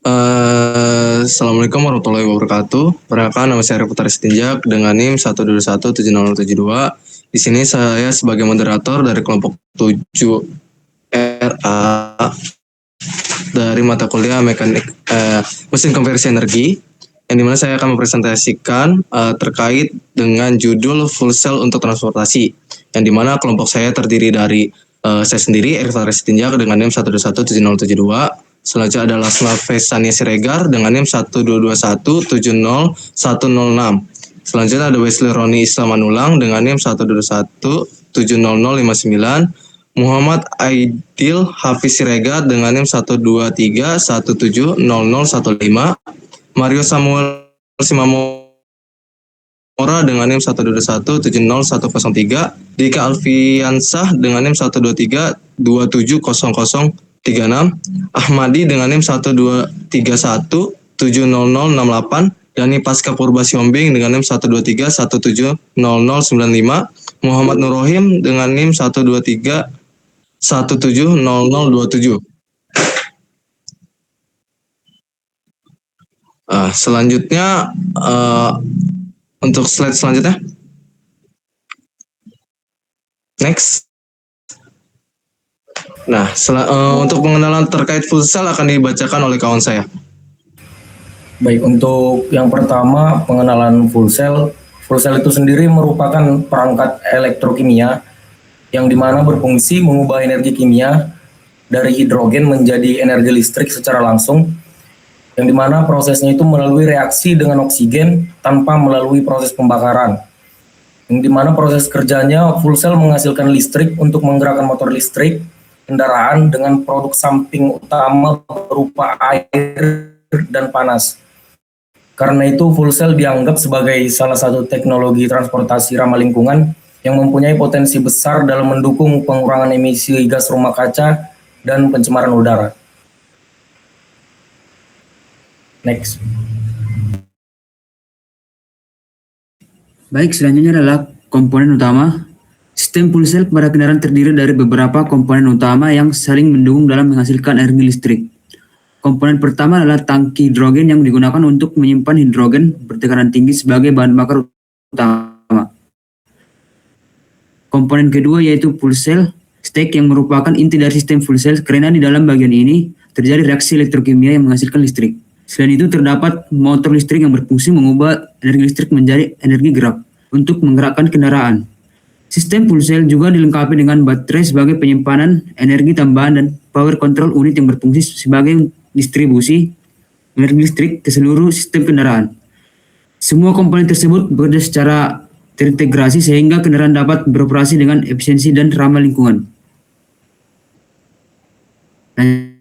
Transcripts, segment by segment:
Assalamualaikum warahmatullahi wabarakatuh. Perkenalkan, nama saya Reputar Sitinjak dengan NIM 1217072. Di sini saya sebagai moderator dari kelompok 7 RA dari mata kuliah mesin konversi energi, yang dimana saya akan mempresentasikan terkait dengan judul full cell untuk transportasi, yang dimana kelompok saya terdiri dari saya sendiri, Reputar Sitinjak dengan NIM 1217072. Selanjutnya adalah Slavesania Siregar dengan NIM 122170106. Selanjutnya ada Wesley Roni Islamanulang dengan NIM 121700059. Muhammad Aidil Hafiz Siregar dengan NIM 123170015. Mario Samuel Simamora dengan NIM 121700103. Dika Alfiansah dengan NIM 123270036. Ahmadi dengan NIM 123170068. Dani Pasca Purba Siombing dengan NIM 123170095. Muhammad Nurrohim dengan NIM 123170027. Selanjutnya untuk slide selanjutnya. Next. Nah, untuk pengenalan terkait full cell akan dibacakan oleh kawan saya. Baik, untuk yang pertama pengenalan full cell. Full cell itu sendiri merupakan perangkat elektrokimia yang dimana berfungsi mengubah energi kimia dari hidrogen menjadi energi listrik secara langsung, yang dimana prosesnya itu melalui reaksi dengan oksigen tanpa melalui proses pembakaran. Yang dimana proses kerjanya full cell menghasilkan listrik untuk menggerakkan motor listrik kendaraan dengan produk samping utama berupa air dan panas. Karena itu full cell dianggap sebagai salah satu teknologi transportasi ramah lingkungan yang mempunyai potensi besar dalam mendukung pengurangan emisi gas rumah kaca dan pencemaran udara. Next. Baik, selanjutnya adalah komponen utama. Sistem fuel cell pada kendaraan terdiri dari beberapa komponen utama yang saling mendukung dalam menghasilkan energi listrik. Komponen pertama adalah tangki hidrogen yang digunakan untuk menyimpan hidrogen bertekanan tinggi sebagai bahan bakar utama. Komponen kedua yaitu fuel cell stack yang merupakan inti dari sistem fuel cell, karena di dalam bagian ini terjadi reaksi elektrokimia yang menghasilkan listrik. Selain itu terdapat motor listrik yang berfungsi mengubah energi listrik menjadi energi gerak untuk menggerakkan kendaraan. Sistem fuel cell juga dilengkapi dengan baterai sebagai penyimpanan energi tambahan dan power control unit yang berfungsi sebagai distribusi energi listrik ke seluruh sistem kendaraan. Semua komponen tersebut bekerja secara terintegrasi sehingga kendaraan dapat beroperasi dengan efisiensi dan ramah lingkungan. Lanjut.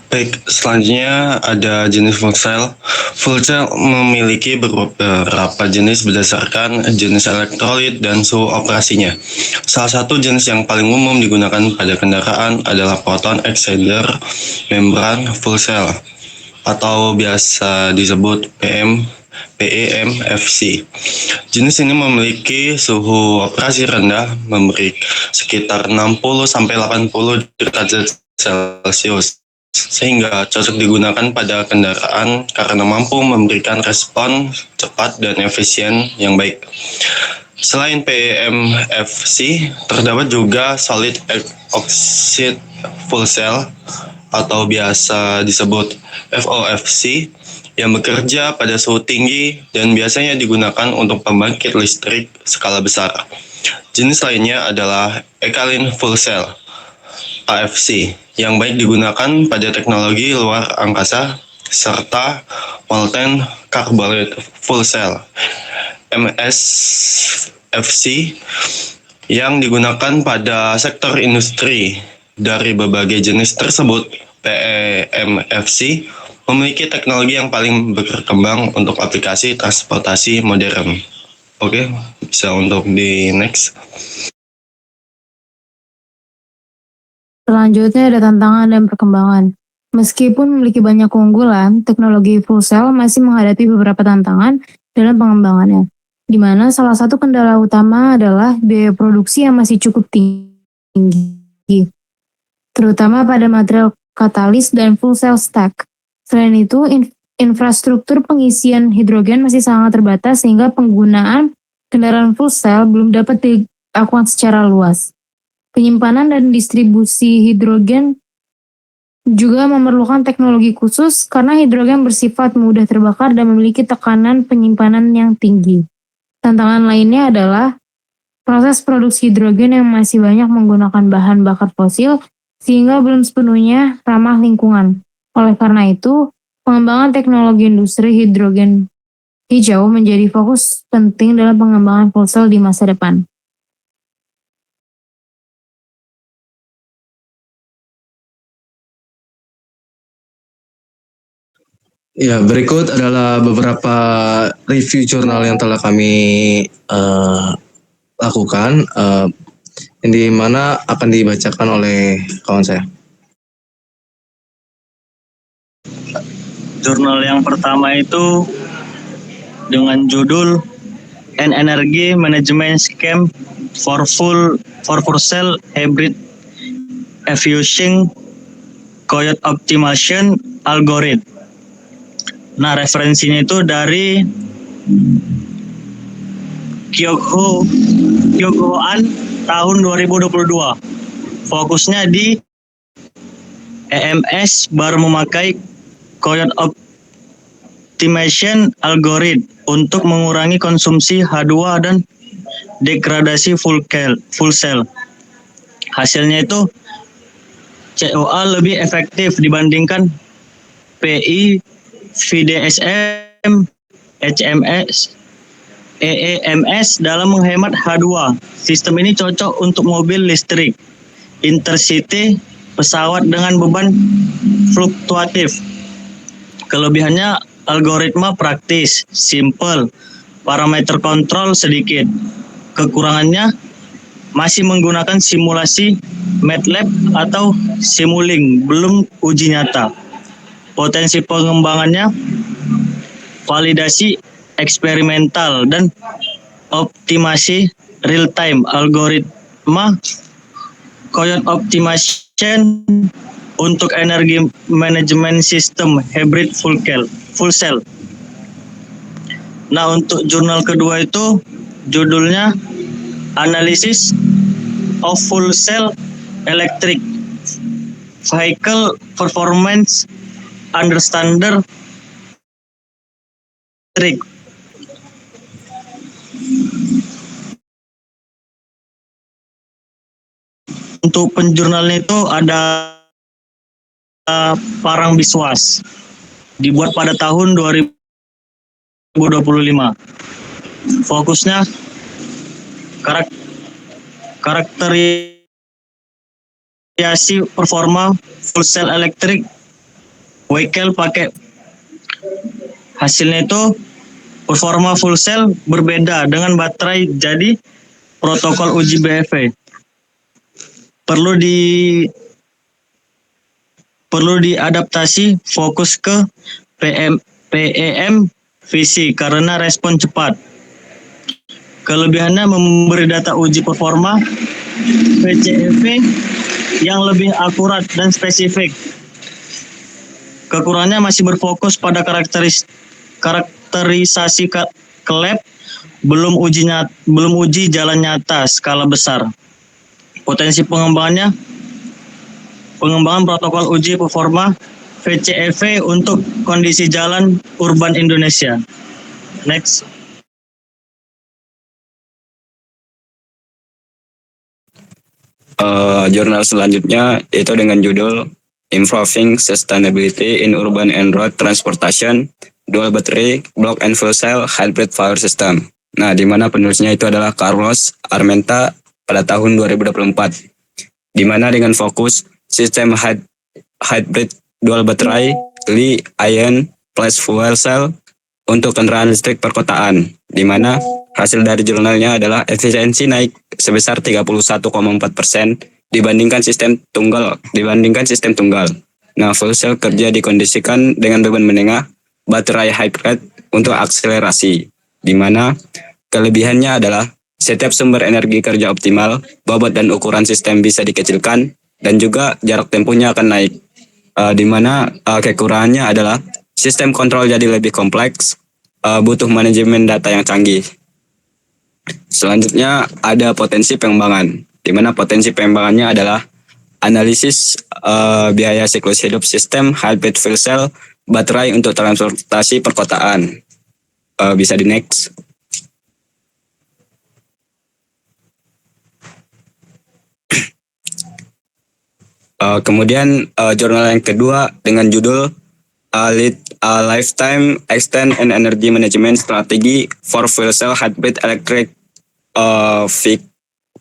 Baik, selanjutnya ada jenis fuel cell. Fuel cell memiliki beberapa jenis berdasarkan jenis elektrolit dan suhu operasinya. Salah satu jenis yang paling umum digunakan pada kendaraan adalah proton exchanger membran fuel cell atau biasa disebut PEMFC. Jenis ini memiliki suhu operasi rendah, memberi sekitar 60-80 derajat Celcius, sehingga cocok digunakan pada kendaraan karena mampu memberikan respon cepat dan efisien yang baik. Selain PMFC, terdapat juga solid oxide fuel cell atau biasa disebut FOFC yang bekerja pada suhu tinggi dan biasanya digunakan untuk pembangkit listrik skala besar. Jenis lainnya adalah alkaline fuel cell AFC yang baik digunakan pada teknologi luar angkasa serta molten carbonate fuel cell MSFC yang digunakan pada sektor industri. Dari berbagai jenis tersebut, PEMFC memiliki teknologi yang paling berkembang untuk aplikasi transportasi modern. Oke, bisa untuk di next. Selanjutnya ada tantangan dan perkembangan. Meskipun memiliki banyak keunggulan, teknologi fuel cell masih menghadapi beberapa tantangan dalam pengembangannya. di mana salah satu kendala utama adalah biaya produksi yang masih cukup tinggi, terutama pada material katalis dan fuel cell stack. Selain itu, infrastruktur pengisian hidrogen masih sangat terbatas sehingga penggunaan kendaraan fuel cell belum dapat dilakukan secara luas. Penyimpanan dan distribusi hidrogen juga memerlukan teknologi khusus karena hidrogen bersifat mudah terbakar dan memiliki tekanan penyimpanan yang tinggi. Tantangan lainnya adalah proses produksi hidrogen yang masih banyak menggunakan bahan bakar fosil sehingga belum sepenuhnya ramah lingkungan. Oleh karena itu, pengembangan teknologi industri hidrogen hijau menjadi fokus penting dalam pengembangan fuel cell di masa depan. Ya, berikut adalah beberapa review jurnal yang telah kami lakukan, yang di mana akan dibacakan oleh kawan saya. Jurnal yang pertama itu dengan judul An Energy Management Scheme for Fuel Cell Hybrid Efficient Coyote Optimization Algorithm. Nah, referensinya itu dari Kyokhoan tahun 2022. Fokusnya di EMS baru memakai Coyote Optimization Algorithm untuk mengurangi konsumsi H2 dan degradasi fuel cell. Hasilnya itu COA lebih efektif dibandingkan PI, VDSM, HMS, EEMS dalam menghemat H2. Sistem ini cocok untuk mobil listrik, intercity, pesawat dengan beban fluktuatif. Kelebihannya algoritma praktis, simple, parameter kontrol sedikit. Kekurangannya masih menggunakan simulasi MATLAB atau Simulink, belum uji nyata. Potensi pengembangannya validasi eksperimental dan optimasi real time algoritma Coyote Optimization untuk energi management system hybrid fuel cell. Nah, untuk jurnal kedua itu judulnya Analysis of Fuel Cell Electric Vehicle Performance Under Standard Trick. Untuk penjurnalnya itu ada Parang Biswas, dibuat pada tahun 2025. Fokusnya karakterisasi performa fuel cell electric vehicle pakai. Hasilnya itu performa fuel cell berbeda dengan baterai, jadi protokol uji BFE perlu diadaptasi, fokus ke PEM visi karena respon cepat. Kelebihannya memberi data uji performa VCEV yang lebih akurat dan spesifik. Kekurangannya masih berfokus pada karakterisasi ke lab, belum uji jalan nyata skala besar. Potensi pengembangan protokol uji performa VCEV untuk kondisi jalan urban Indonesia. Next. Jurnal selanjutnya itu dengan judul Improving Sustainability in Urban and Road Transportation Dual Battery Block and Fuel Cell Hybrid Power System. Nah, di mana penulisnya itu adalah Carlos Armenta pada tahun 2024. Di mana dengan fokus sistem hybrid dual battery Li-ion plus fuel cell untuk kendaraan listrik perkotaan, di mana hasil dari jurnalnya adalah efisiensi naik sebesar 31,4% dibandingkan sistem tunggal. Nah, fuel cell kerja dikondisikan dengan beban menengah baterai hybrid untuk akselerasi, di mana Kelebihannya adalah setiap sumber energi kerja optimal, bobot dan ukuran sistem bisa dikecilkan, dan juga jarak tempuhnya akan naik. Di mana kekurangannya adalah sistem kontrol jadi lebih kompleks, butuh manajemen data yang canggih. Selanjutnya ada potensi pengembangan, di mana potensi pengembangannya adalah analisis biaya siklus hidup sistem hybrid fuel cell baterai untuk transportasi perkotaan. Bisa di next. Kemudian jurnal yang kedua dengan judul Lifetime Extend and Energy Management Strategy for Fuel Cell Hybrid Electric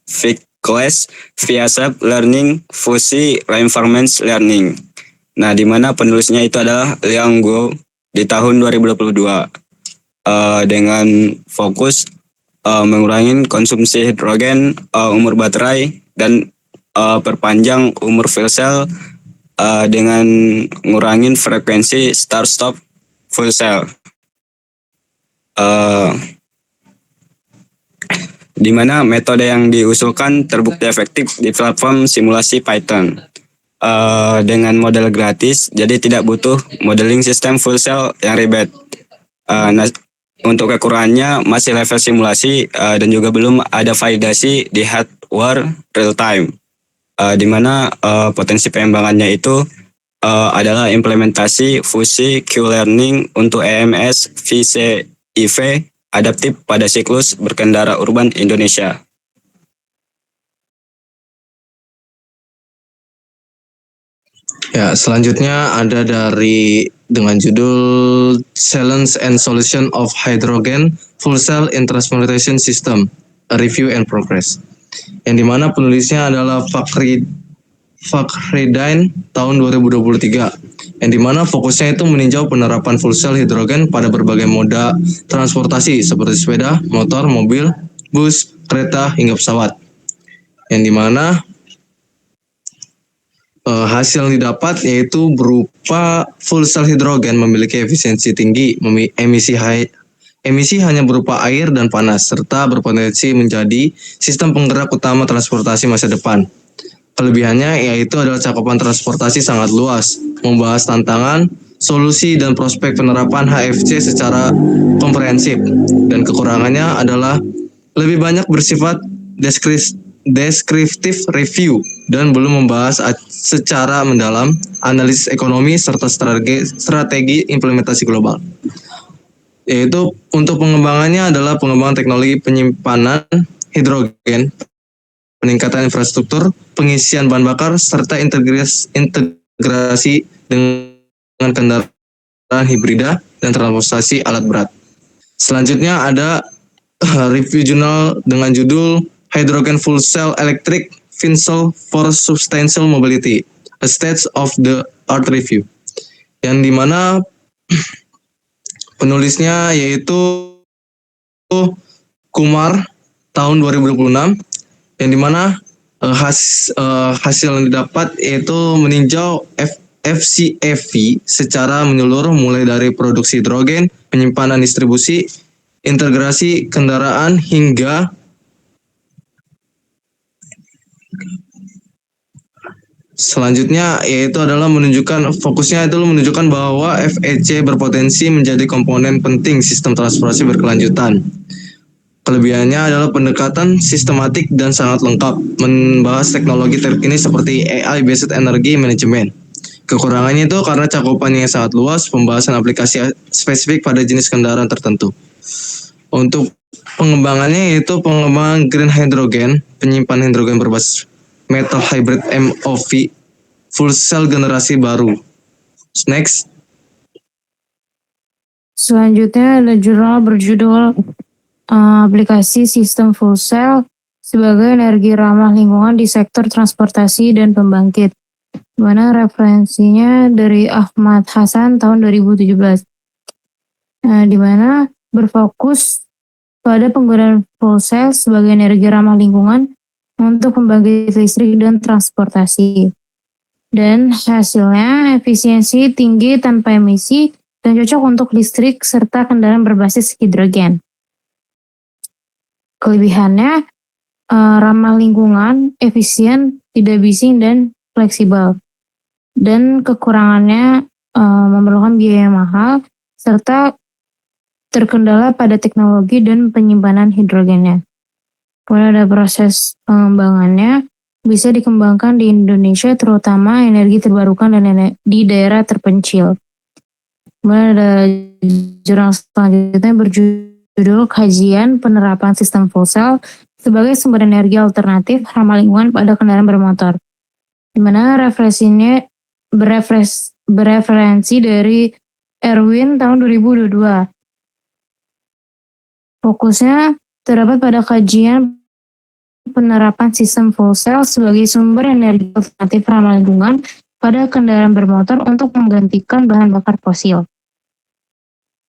Vehicles via Self Learning Fusi Reinforcement Learning. Nah, di mana penulisnya itu adalah Liang Guo di tahun 2022 dengan fokus mengurangi konsumsi hidrogen, umur baterai, dan perpanjang umur fuel cell dengan ngurangin frekuensi start-stop fuel cell. Di mana metode yang diusulkan terbukti efektif di platform simulasi Python dengan model gratis, jadi tidak butuh modeling sistem fuel cell yang ribet. Untuk kekurangannya masih level simulasi dan juga belum ada validasi di hardware real time. Di mana potensi pengembangannya itu adalah implementasi fusi Q-Learning untuk EMS VCIV adaptif pada siklus berkendara urban Indonesia. Ya, selanjutnya ada dengan judul Challenge and Solution of Hydrogen Fuel Cell in Transportation System, a Review and Progress. Yang dimana penulisnya adalah Fakhridain tahun 2023. Yang dimana fokusnya itu meninjau penerapan fuel cell hidrogen pada berbagai moda transportasi seperti sepeda, motor, mobil, bus, kereta, hingga pesawat. Yang dimana hasil yang didapat yaitu berupa fuel cell hidrogen memiliki efisiensi tinggi, emisi hanya berupa air dan panas, serta berpotensi menjadi sistem penggerak utama transportasi masa depan. Kelebihannya yaitu adalah cakupan transportasi sangat luas, membahas tantangan, solusi, dan prospek penerapan HFC secara komprehensif. Dan kekurangannya adalah lebih banyak bersifat deskriptif review dan belum membahas secara mendalam analisis ekonomi serta strategi implementasi global. Yaitu untuk pengembangannya adalah pengembangan teknologi penyimpanan hidrogen, peningkatan infrastruktur, pengisian bahan bakar, serta integrasi dengan kendaraan hibrida dan transportasi alat berat. Selanjutnya ada review jurnal dengan judul Hydrogen Fuel Cell Electric Vehicle for Substantial Mobility, a State of the Art Review, yang dimana penulisnya yaitu Kumar tahun 2026, yang dimana hasil yang didapat yaitu meninjau FCEV secara menyeluruh mulai dari produksi hidrogen, penyimpanan, distribusi, integrasi kendaraan hingga selanjutnya yaitu adalah fokusnya itu menunjukkan bahwa FEC berpotensi menjadi komponen penting sistem transportasi berkelanjutan. Kelebihannya adalah pendekatan sistematik dan sangat lengkap, membahas teknologi terkini seperti AI based energy management. Kekurangannya itu karena cakupannya yang sangat luas, pembahasan aplikasi spesifik pada jenis kendaraan tertentu. Untuk pengembangannya yaitu pengembangan green hydrogen, penyimpanan hidrogen berbasis metal hybrid MOV, fuel cell generasi baru. Next. Selanjutnya ada jurnal berjudul aplikasi sistem fuel cell sebagai energi ramah lingkungan di sektor transportasi dan pembangkit. Di mana referensinya dari Ahmad Hasan tahun 2017. Di mana berfokus pada penggunaan fuel cell sebagai energi ramah lingkungan untuk pembangkit listrik dan transportasi. Dan hasilnya efisiensi tinggi tanpa emisi dan cocok untuk listrik serta kendaraan berbasis hidrogen. Kelebihannya ramah lingkungan, efisien, tidak bising, dan fleksibel. Dan kekurangannya memerlukan biaya mahal, serta terkendala pada teknologi dan penyimpanan hidrogennya. Kemudian ada proses pengembangannya, bisa dikembangkan di Indonesia, terutama energi terbarukan dan di daerah terpencil. Kemudian ada jurnal selanjutnya berjudul Kajian Penerapan Sistem Fuel Cell sebagai Sumber Energi Alternatif Ramah Lingkungan pada Kendaraan Bermotor, di mana referensinya bereferensi dari Erwin tahun 2022. Fokusnya terdapat pada kajian penerapan sistem fuel cell sebagai sumber energi alternatif ramah lingkungan pada kendaraan bermotor untuk menggantikan bahan bakar fosil.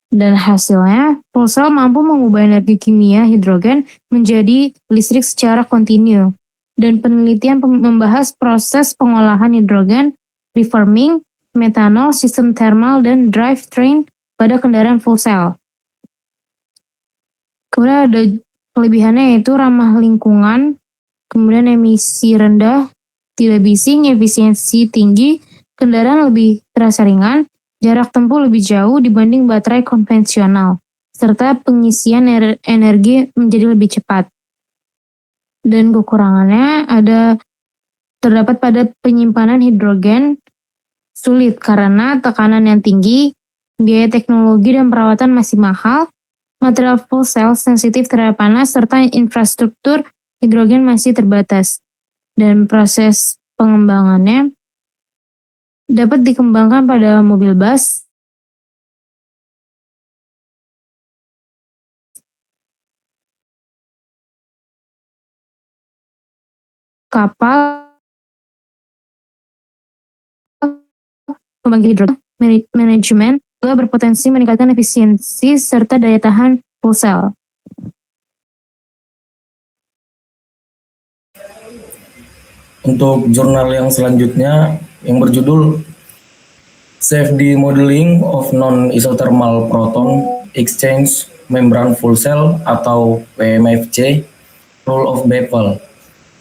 Dan hasilnya, fuel cell mampu mengubah energi kimia hidrogen menjadi listrik secara kontinu. Dan penelitian membahas proses pengolahan hidrogen, reforming, metanol, sistem thermal, dan drivetrain pada kendaraan fuel cell. Kemudian ada kelebihannya yaitu ramah lingkungan, kemudian emisi rendah, tidak bising, efisiensi tinggi, kendaraan lebih terasa ringan, jarak tempuh lebih jauh dibanding baterai konvensional, serta pengisian energi menjadi lebih cepat. Dan kekurangannya terdapat pada penyimpanan hidrogen sulit karena tekanan yang tinggi, biaya teknologi dan perawatan masih mahal, material fuel cell sensitif terhadap panas, serta infrastruktur hidrogen masih terbatas. Dan proses pengembangannya dapat dikembangkan pada mobil bus, kapal, pembangkit hidrogen, manajemen, juga berpotensi meningkatkan efisiensi serta daya tahan fuel cell. Untuk jurnal yang selanjutnya yang berjudul CFD Modeling of Non-Isothermal Proton Exchange Membrane Fuel Cell atau PMFC Rule of Bevel,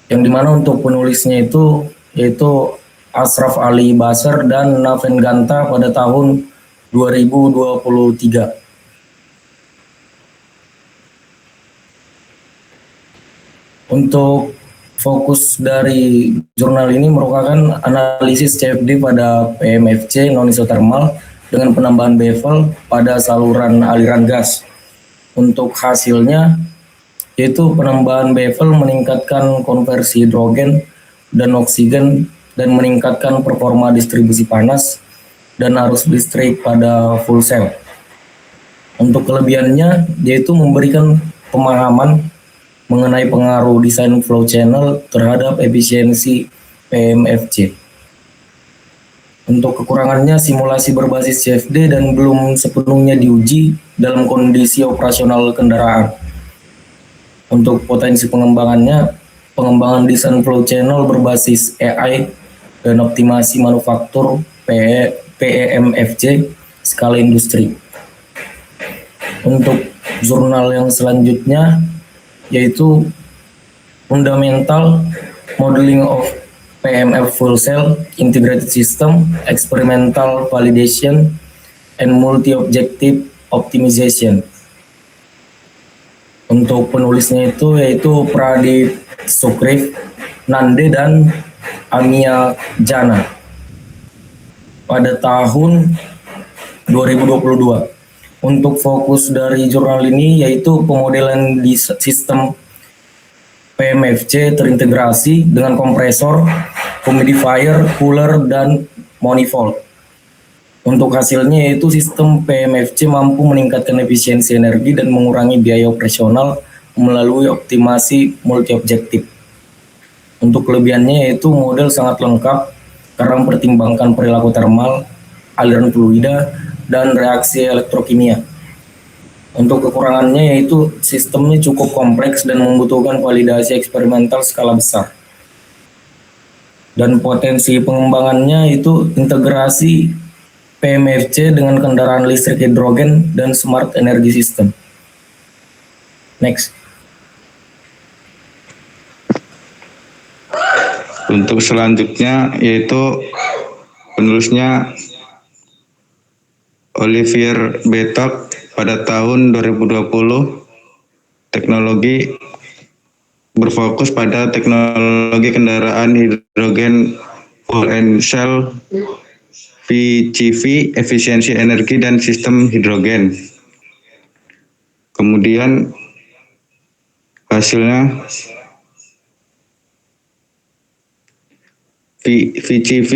yang dimana untuk penulisnya itu yaitu Ashraf Ali Basr dan Naven Ganta pada tahun 2023. Untuk fokus dari jurnal ini merupakan analisis CFD pada PMFC non-isothermal dengan penambahan bevel pada saluran aliran gas. Untuk hasilnya yaitu penambahan bevel meningkatkan konversi hidrogen dan oksigen dan meningkatkan performa distribusi panas dan arus listrik pada fuel cell. Untuk kelebihannya yaitu memberikan pemahaman mengenai pengaruh desain flow channel terhadap efisiensi PMFC. Untuk kekurangannya, simulasi berbasis CFD dan belum sepenuhnya diuji dalam kondisi operasional kendaraan. Untuk potensi pengembangannya, pengembangan desain flow channel berbasis AI dan optimasi manufaktur PEMFC skala industri. Untuk jurnal yang selanjutnya yaitu Fundamental Modeling of PMF Fuel Cell Integrated System Experimental Validation and Multi-Objective Optimization. Untuk penulisnya itu yaitu Pradip Sukriv, Nande, dan Amia Jana pada tahun 2022. Untuk fokus dari jurnal ini yaitu pemodelan di sistem PMFC terintegrasi dengan kompresor, humidifier, cooler, dan manifold. Untuk hasilnya yaitu sistem PMFC mampu meningkatkan efisiensi energi dan mengurangi biaya operasional melalui optimasi multi-objektif. Untuk kelebihannya yaitu model sangat lengkap karena mempertimbangkan perilaku termal, aliran fluida, dan reaksi elektrokimia. Untuk kekurangannya yaitu sistemnya cukup kompleks dan membutuhkan validasi eksperimental skala besar. Dan potensi pengembangannya itu integrasi PMFC dengan kendaraan listrik hidrogen dan smart energy system. Next. Untuk selanjutnya yaitu penulisnya Olivier Betok pada tahun 2020. Teknologi berfokus pada teknologi kendaraan hidrogen fuel and cell, VCV, efisiensi energi dan sistem hidrogen. Kemudian hasilnya VCV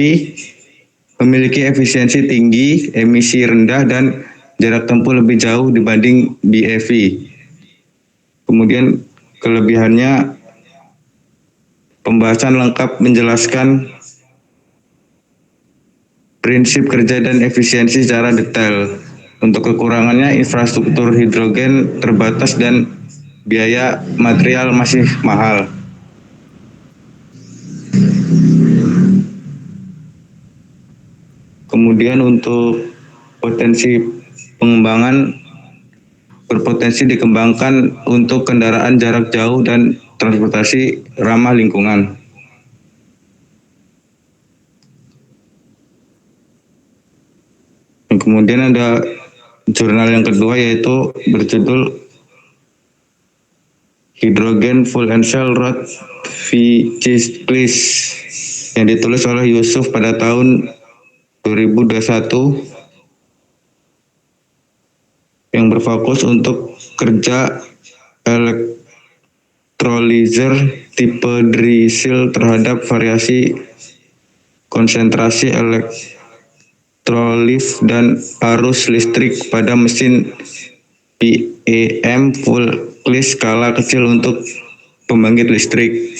memiliki efisiensi tinggi, emisi rendah, dan jarak tempuh lebih jauh dibanding BEV. Kemudian kelebihannya, pembahasan lengkap menjelaskan prinsip kerja dan efisiensi secara detail. Untuk kekurangannya, infrastruktur hidrogen terbatas dan biaya material masih mahal. Kemudian untuk potensi pengembangan, berpotensi dikembangkan untuk kendaraan jarak jauh dan transportasi ramah lingkungan. Dan kemudian ada jurnal yang kedua yaitu berjudul Hydrogen Fuel and Cell Road Cyclist yang ditulis oleh Yusuf pada tahun 2021 yang berfokus untuk kerja elektrolyzer tipe drizzle terhadap variasi konsentrasi elektrolit dan arus listrik pada mesin PEM full clis skala kecil untuk pembangkit listrik.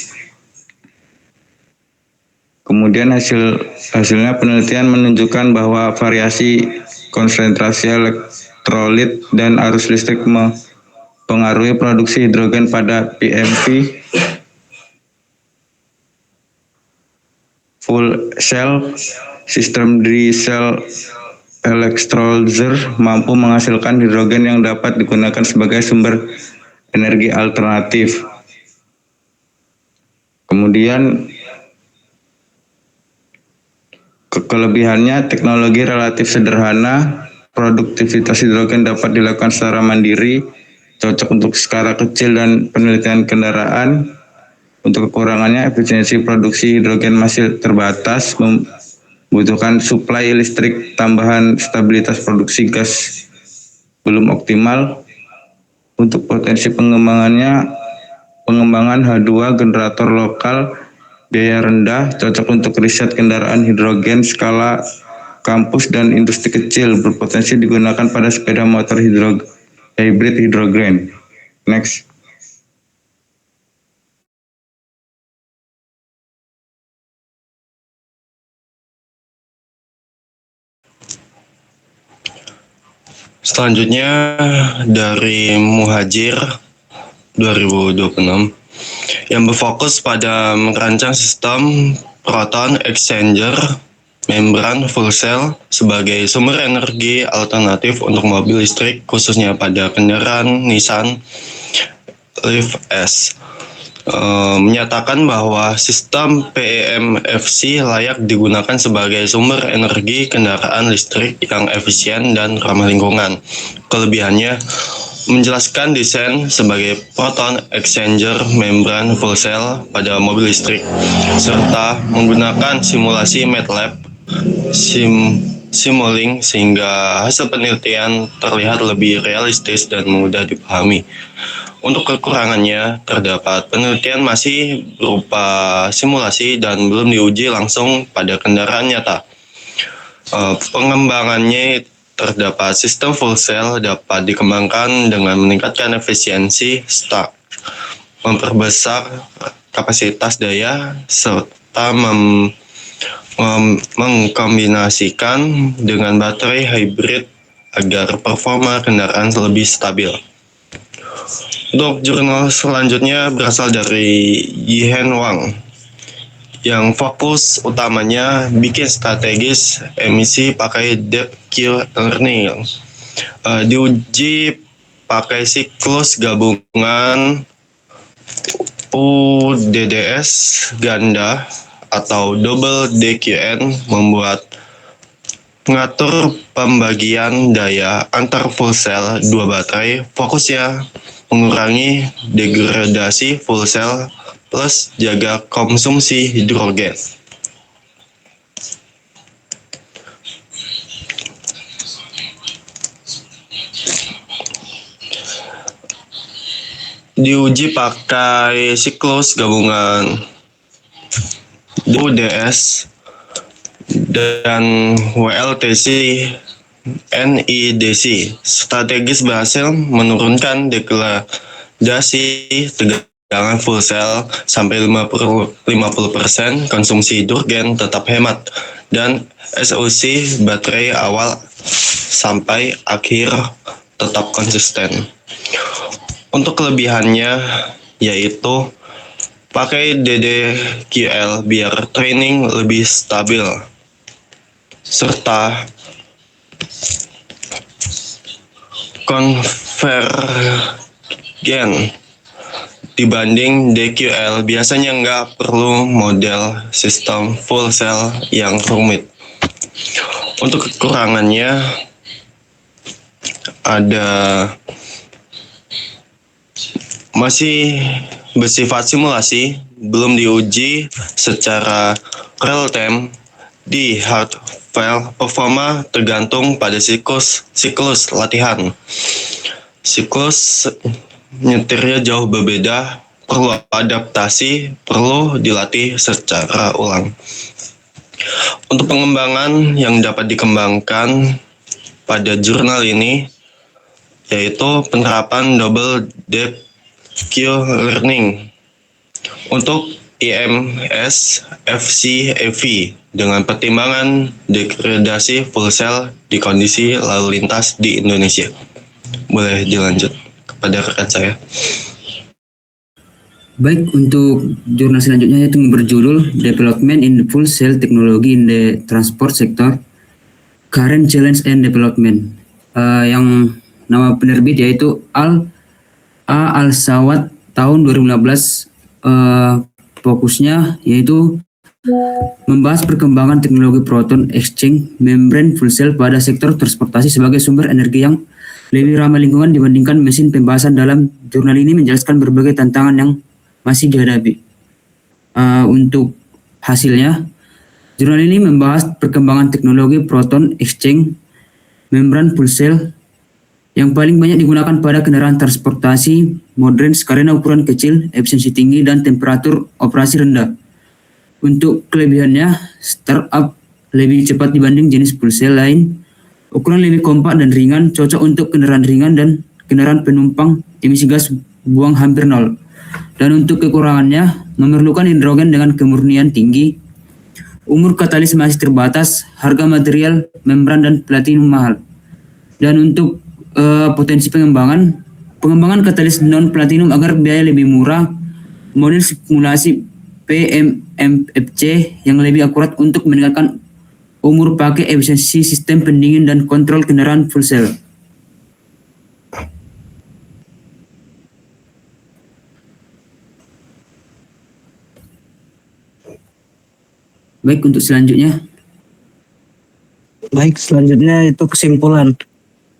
Kemudian hasilnya penelitian menunjukkan bahwa variasi konsentrasi elektrolit dan arus listrik mempengaruhi produksi hidrogen pada PMV full cell. Sistem drizzle electrolyzer mampu menghasilkan hidrogen yang dapat digunakan sebagai sumber energi alternatif. Kemudian kelebihannya, teknologi relatif sederhana, produktivitas hidrogen dapat dilakukan secara mandiri, cocok untuk skala kecil dan penelitian kendaraan. Untuk kekurangannya, efisiensi produksi hidrogen masih terbatas, membutuhkan suplai listrik tambahan, stabilitas produksi gas belum optimal. Untuk potensi pengembangannya, pengembangan H2 generator lokal, biaya rendah, cocok untuk riset kendaraan hidrogen skala kampus dan industri kecil, berpotensi digunakan pada sepeda motor hybrid hidrogen. Next. Selanjutnya dari Muhajir 2026 yang berfokus pada merancang sistem proton exchanger membran full cell sebagai sumber energi alternatif untuk mobil listrik, khususnya pada kendaraan Nissan Leaf S. Menyatakan bahwa sistem PEMFC layak digunakan sebagai sumber energi kendaraan listrik yang efisien dan ramah lingkungan. Kelebihannya, menjelaskan desain sebagai proton exchanger membran full cell pada mobil listrik, serta menggunakan simulasi MATLAB Simulink sehingga hasil penelitian terlihat lebih realistis dan mudah dipahami. Untuk kekurangannya, terdapat penelitian masih berupa simulasi dan belum diuji langsung pada kendaraan nyata. Pengembangannya terdapat sistem full cell dapat dikembangkan dengan meningkatkan efisiensi start, memperbesar kapasitas daya, serta mengkombinasikan dengan baterai hybrid agar performa kendaraan lebih stabil. Untuk jurnal selanjutnya berasal dari Yihen Wang yang fokus utamanya bikin strategis emisi pakai deep Q-learning. Diuji pakai siklus gabungan UDDS ganda atau double DQN membuat mengatur pembagian daya antar fuel cell dua baterai, fokusnya mengurangi degradasi fuel cell plus jaga konsumsi hidrogen. Diuji pakai siklus gabungan UDS dan WLTC NIDC strategis berhasil menurunkan degradasi tegangan fuel cell sampai 50%, konsumsi hidrogen tetap hemat, dan SOC baterai awal sampai akhir tetap konsisten. Untuk kelebihannya yaitu pakai DDQL biar training lebih stabil, serta konvergen dibanding DQL biasanya nggak perlu model sistem full cell yang rumit. Untuk kekurangannya ada masih bersifat simulasi, belum diuji secara real time di hard file. Performa tergantung pada siklus latihan. Siklus nyetirnya jauh berbeda, perlu adaptasi, perlu dilatih secara ulang. Untuk pengembangan yang dapat dikembangkan pada jurnal ini yaitu penerapan double depth Q-learning untuk IMS FCEV dengan pertimbangan degradasi fuel cell di kondisi lalu lintas di Indonesia. Boleh dilanjut kepada rekan saya. Baik, untuk jurnal selanjutnya yaitu berjudul Development in the Fuel Cell Technology in the Transport Sector, Current Challenge and Development. Yang nama penerbit yaitu Al-Sawad tahun 2015. Fokusnya yaitu membahas perkembangan teknologi proton exchange membrane fuel cell pada sektor transportasi sebagai sumber energi yang lebih ramah lingkungan dibandingkan mesin. Pembahasan dalam jurnal ini menjelaskan berbagai tantangan yang masih dihadapi. Untuk hasilnya, jurnal ini membahas perkembangan teknologi proton exchange membrane fuel cell yang paling banyak digunakan pada kendaraan transportasi modern karena ukuran kecil, efisiensi tinggi, dan temperatur operasi rendah. Untuk kelebihannya, startup lebih cepat dibanding jenis fuel cell lain, ukuran lebih kompak dan ringan, cocok untuk kendaraan ringan dan kendaraan penumpang, emisi gas buang hampir nol. Dan untuk kekurangannya, memerlukan hidrogen dengan kemurnian tinggi, umur katalis masih terbatas, harga material, membran, dan platinum mahal. Dan untuk potensi pengembangan katalis non platinum agar biaya lebih murah, model simulasi PMFC yang lebih akurat untuk meningkatkan umur pakai efisiensi sistem pendingin dan kontrol kendaraan fuel cell. Baik, untuk selanjutnya. Baik, selanjutnya itu kesimpulan.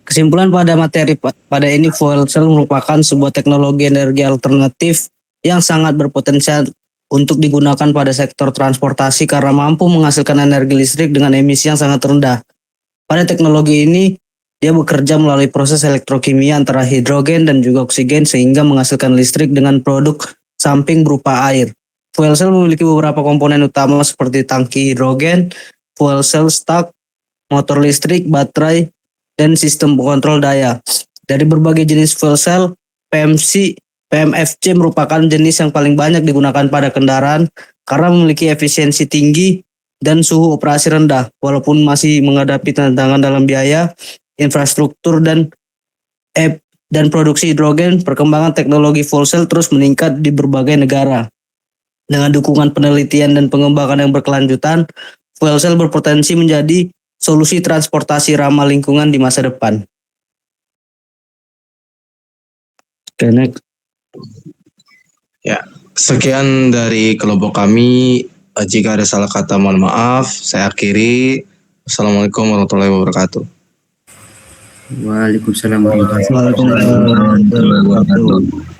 Kesimpulan pada materi pada ini, fuel cell merupakan sebuah teknologi energi alternatif yang sangat berpotensial untuk digunakan pada sektor transportasi karena mampu menghasilkan energi listrik dengan emisi yang sangat rendah. Pada teknologi ini, dia bekerja melalui proses elektrokimia antara hidrogen dan juga oksigen sehingga menghasilkan listrik dengan produk samping berupa air. Fuel cell memiliki beberapa komponen utama seperti tangki hidrogen, fuel cell stack, motor listrik, baterai, dan sistem pengontrol daya. Dari berbagai jenis fuel cell, PMFC merupakan jenis yang paling banyak digunakan pada kendaraan karena memiliki efisiensi tinggi dan suhu operasi rendah. Walaupun masih menghadapi tantangan dalam biaya, infrastruktur, dan produksi hidrogen, perkembangan teknologi fuel cell terus meningkat di berbagai negara. Dengan dukungan penelitian dan pengembangan yang berkelanjutan, fuel cell berpotensi menjadi solusi transportasi ramah lingkungan di masa depan. Oke, next. Ya, sekian dari kelompok kami. Jika ada salah kata mohon maaf. Saya akhiri. Assalamualaikum warahmatullahi wabarakatuh. Waalaikumsalam warahmatullahi Waalaikumsalam warahmatullahi wabarakatuh.